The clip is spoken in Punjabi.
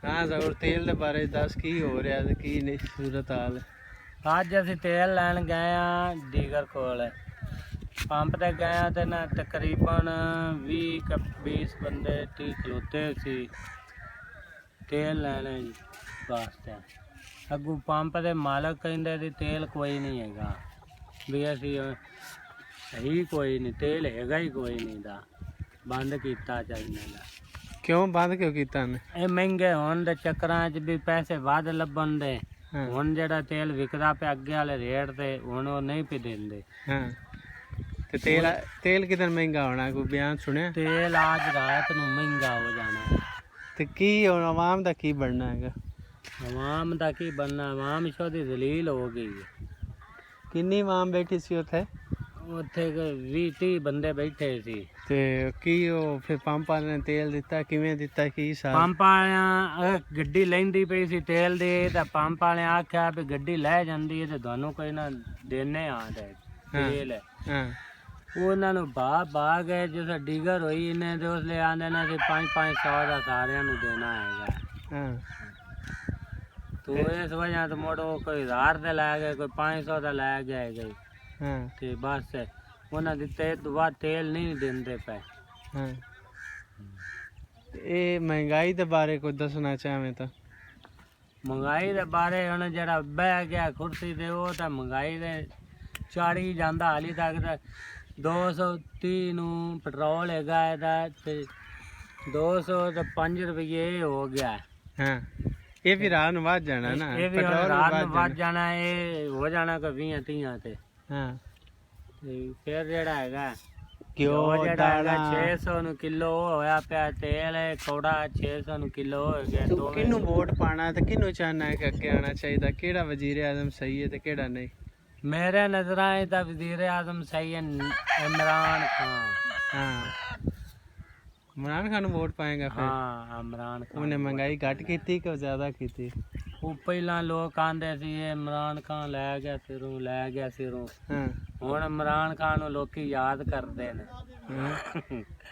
हाँ जरूर तेल के बारे दस की हो रहा है की नहीं सूरत हाल है। ਅੱਜ ਅਸੀਂ ਤੇਲ ਲੈਣ ਗਏ ਆ ਡੀਗਰ ਕੋਲ ਪੰਪ ਤੇ ਗਏ ਆ ਤੇ ਨਾ ਤਕਰੀਬਨ 20 ਬੰਦੇ 30 ਖਲੋਤੇ ਸੀ ਤੇਲ ਲੈਣੇ ਵਾਸਤੇ। ਅੱਗੂ ਪੰਪ ਦੇ ਮਾਲਕ ਕਹਿੰਦੇ ਸੀ ਤੇਲ ਕੋਈ ਨਹੀਂ ਹੈਗਾ ਵੀ ਅਸੀਂ ਸਹੀ ਕੋਈ ਨਹੀਂ ਤੇਲ ਹੈਗਾ ਹੀ ਕੋਈ ਨਹੀਂ ਦਾ ਬੰਦ ਕੀਤਾ ਚਾਹੀਦਾ ਦਾ। क्यों बंद क्यों किया ने? ਇਹ ਮਹਿੰਗੇ ਹੋਣ ਦੇ ਚੱਕਰਾਂ 'ਚ ਵੀ ਪੈਸੇ ਵੱਧ ਲੱਭਣ ਦੇ हाँ ਹੁਣ ਜਿਹੜਾ ਤੇਲ ਵਿਕਦਾ ਪਿਆ ਅੱਗੇ ਵਾਲੇ ਰੇਟ ਤੇ ਹੁਣ ਉਹ ਨਹੀਂ ਪੀ ਦਿੰਦੇ। हाँ ते तेल तेल कितना महंगा होना कोई बयान सुने? ਤੇਲ ਅੱਜ ਰਾਤ ਨੂੰ ਮਹਿੰਗਾ ਹੋ ਜਾਣਾ। ते की और आवाम दा की बनना है? ਆਵਾਮ ਦਾ ਕੀ ਬਣਨਾ ਆਵਾਮ ਸ਼ੋਦੀ ਜ਼ਲੀਲ ਹੋ ਗਈ ਹੈ। किन्नी आवाम बैठी सी उत्थे? ਉੱਥੇ 20-30 ਬੰਦੇ ਬੈਠੇ ਸੀ। ते की ओ फिर पंप वाले ने तेल दिता किवें दिता की हिसाब? ਪੰਪ ਵਾਲਿਆਂ ਗੱਡੀ ਲੈਂਦੀ ਪਈ ਸੀ ਤੇਲ ਦੀ ਤਾਂ ਪੰਪ ਵਾਲਿਆਂ ਆਖਿਆ ਵੀ ਗੱਡੀ ਲੈ ਜਾਂਦੀ ਹੈ ਤੇ ਤੁਹਾਨੂੰ ਕੋਈ ਨਾ ਦੇਣੇ ਆ ਤੇਲ। हाँ ਉਹਨਾਂ ਨੂੰ ਬਾਹ ਗਏ ਜਦੋਂ ਡੀਗਰ ਹੋਈ ਇਹਨੇ ਤੇ ਉਸ ਲਈ ਆਂਦੇ ਨੇ ਕਿ 500 ਦਾ ਸਾਰਿਆਂ ਨੂੰ ਦੇਣਾ ਹੈਗਾ। हाँ ਤੋ ਇਸ ਵਜ੍ਹਾ ਤੋਂ ਮੋੜੋ ਕੋਈ 1000 ਦਾ ਲੈ ਗਏ ਕੋਈ 500 ਦਾ ਲੈ ਗਏ ਗਏ हाँ ਤੇ ਬਸ ਉਹਨਾਂ ਦਿੱਤੇ ਤੋਂ ਬਾਅਦ ਤੇਲ ਨਹੀਂ ਦਿੰਦੇ ਪਏ। हाँ ये महंगाई के बारे कोई दसना चाहें तो? ਮਹਿੰਗਾਈ ਦੇ ਬਾਰੇ ਹੁਣ ਜਿਹੜਾ ਬਹਿ ਗਿਆ ਕੁਰਸੀ ਤੇ ਉਹ ਤਾਂ ਮਹਿੰਗਾਈ ਦੇ ਚਾੜੀ ਜਾਂਦਾ ਹਾਲੀ ਤੱਕ ਤਾਂ 230 ਨੂੰ ਪੈਟਰੋਲ ਹੈਗਾ ਇਹਦਾ ਤੇ 205 ਰੁਪਏ ਹੋ ਗਿਆ। हाँ ये भी रात ਨੂੰ ਵੱਧ ਜਾਣਾ ਨਾ ਇਹ ਵੀ ਹੁਣ ਰਾਤ ਨੂੰ ਵੱਧ ਜਾਣਾ ਇਹ ਹੋ ਜਾਣਾ ਕਿ 20-30 ਤੇ। ਹਾਂ ਤੇ ਫਿਰ ਜਿਹੜਾ ਹੈਗਾ ਕਿਉਂ ਜਿਹੜਾ ਹੈਗਾ 600 ਨੂੰ ਕਿਲੋ ਹੋਇਆ ਪਿਆ ਤੇਲ ਕੌੜਾ 600 ਨੂੰ ਕਿਲੋ ਹੋ ਗਿਆ। ਤੂੰ ਕਿਹਨੂੰ ਵੋਟ ਪਾਣਾ ਤੇ ਕਿਹਨੂੰ ਚਾਹਨਾ ਹੈ ਕਿ ਅੱਗੇ ਆਣਾ ਚਾਹੀਦਾ ਕਿਹੜਾ ਵਜ਼ੀਰ ਆਜ਼ਮ ਸਹੀ ਹੈ ਤੇ ਕਿਹੜਾ ਨਹੀਂ? ਮੇਰੇ ਨਜ਼ਰਾਂ 'ਚ ਤਾਂ ਵਜ਼ੀਰ ਆਜ਼ਮ ਸਹੀ ਹੈ ਇਮਰਾਨ ਖਾਨ। ਹਾਂ इमरान खान वोट पाएगा फिर? ਹਾਂ ਇਮਰਾਨ ਖਾਨ। ਉਹਨੇ ਮਹਿੰਗਾਈ ਘੱਟ ਕੀਤੀ ਕਿ ਜ਼ਿਆਦਾ ਕੀਤੀ? ਉਹ ਪਹਿਲਾਂ ਲੋਕ ਆਂਦੇ ਸੀ ਇਹ ਇਮਰਾਨ ਖਾਨ ਲੈ ਗਿਆ ਸਿਰੋਂ। ਹਾਂ ਹੁਣ ਇਮਰਾਨ ਖਾਨ ਨੂੰ ਲੋਕੀ ਯਾਦ ਕਰਦੇ ਨੇ। ਹਾਂ